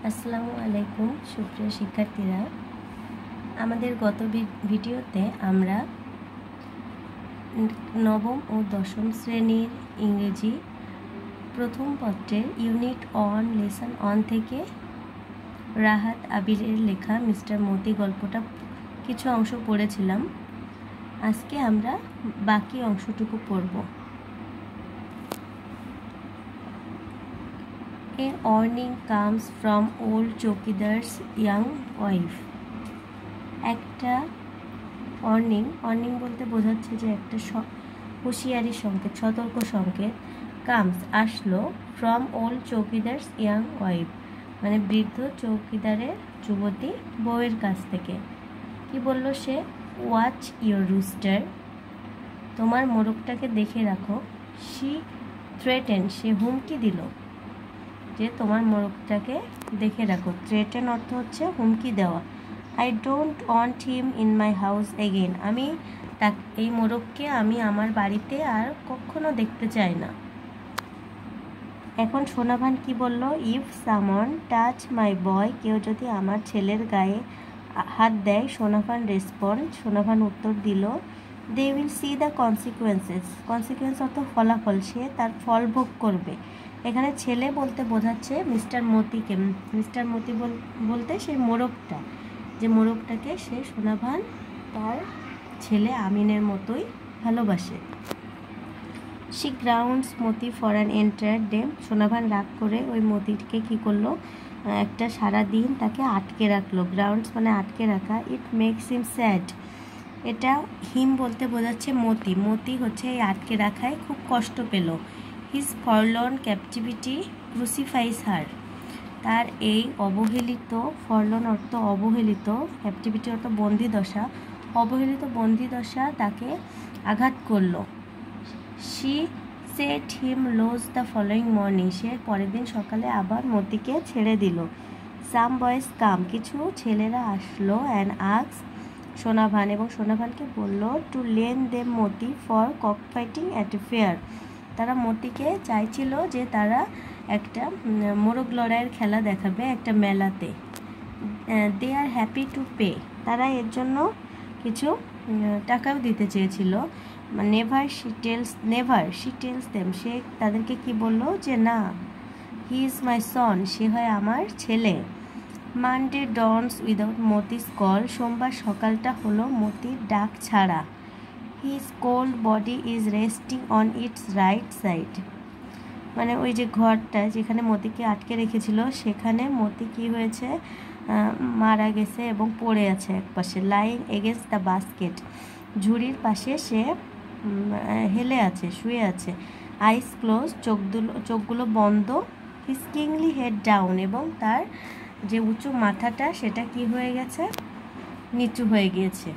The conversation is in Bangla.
আসসালামু আলাইকুম সুপ্রিয় শিক্ষার্থীরা, আমাদের গত ভিডিওতে আমরা নবম ও দশম শ্রেণীর ইংরেজি প্রথম পত্রের ইউনিট 1 লেসন 1 থেকে রাহাত আবিরের লেখা মিস্টার মতি গল্পটা কিছু অংশ পড়েছিলাম। আজকে আমরা বাকি অংশটুকু পড়ব। A warning comes from old চৌকিদার's young wife. একটা warning বলতে বোঝাচ্ছে যে একটা হুঁশিয়ারি সংকেত, সতর্ক সংকেত comes আসলো from old চৌকিদার's young wife, মানে বৃদ্ধ চৌকিদারের যুবতী বউয়ের কাছ থেকে। কি বলল সে? ওয়াচ ইউর রুস্টার, তোমার মোরগটাকে দেখে রাখো। শি থ্রেটেন, সে হুমকি দিল যে তোমার মোরগটাকে দেখে রাখো। থ্রেটেন অর্থ হচ্ছে হুমকি দেওয়া। I don't want him in my house again, আমি এই মোরগকে আমি আমার বাড়িতে আর কখনো দেখতে চাই না। এখন সোনাভান কি বলল? ইফ সামন টাচ মাই বয়, কেউ যদি আমার ছেলের গায়ে হাত দেয়। সোনাভান উত্তর দিল, they will see the consequences. Consequence অর্থ ফলাফল, সে তার ফল ভোগ করবে। এখানে ছেলে বলতে বোঝাচ্ছে মিস্টার মতিকে। মিস্টার মতি বলতে সেই মোরগটা, যে মোরগটাকে সে সোনাভান তার ছেলে আমিনের মতোই ভালোবাসে। She grounds Moti for an entire day, Sonavan রাগ করে ওই মতিকে কি করলো? একটা সারা দিন তাকে আটকে রাখলো। গ্রাউন্ডস মানে আটকে রাখা। ইট মেক্স হিম স্যাড, এটা হিম বলতে বোঝাচ্ছে মতি হচ্ছে এই আটকে রাখায় খুব কষ্ট পেল। হিজ ফরলর্ন ক্যাপটিভিটি ক্রুসিফাইস হার, তার এই অবহেলিত, ফরলর্ন অর্থ অবহেলিত, ক্যাপটিভিটি অর্থ বন্দিদশা, অবহেলিত বন্দিদশা তাকে আঘাত করলো। She set him loose the following morning, সে পরের দিন সকালে আবার মতিকে ছেড়ে দিল। সাম বয়েজ কাম, কিছু ছেলেরা আসলো। অ্যান্ড আক্স সোনাভান, এবং সোনাভানকে বলল to lend them Moti for cock fighting at a fair, তারা মতিকে চাইছিল যে তারা একটা মোরগ লড়াইয়ের খেলা দেখাবে একটা মেলাতে। দে আর হ্যাপি টু পে, তারা এর জন্য কিছু টাকাও দিতে চেয়েছিল। নেভার শি টেলস দেম, সে তাদেরকে কি বলল? যে না, হি ইজ মাই সন, সে হয় আমার ছেলে। মানডে ডনস উইদাউট মতিস কল, সোমবার সকালটা হলো মতির ডাক ছাড়া। His cold body is resting on it's right side, মানে ওই যে ঘরটা যেখানে মতিকে আটকে রেখেছিল সেখানে মতি কি হয়েছে? মারা গেছে এবং পড়ে আছে একপাশে। লাইং এগেন্স্ট দ্য বাস্কেট, ঝুড়ির পাশে সে হেলে আছে, শুয়ে আছে। আইস ক্লোজ, চোখগুলো বন্ধ। হিজ কিংলি হেড ডাউন, এবং তার যে উঁচু মাথাটা সেটা কি হয়ে গেছে? নিচু হয়ে গিয়েছে।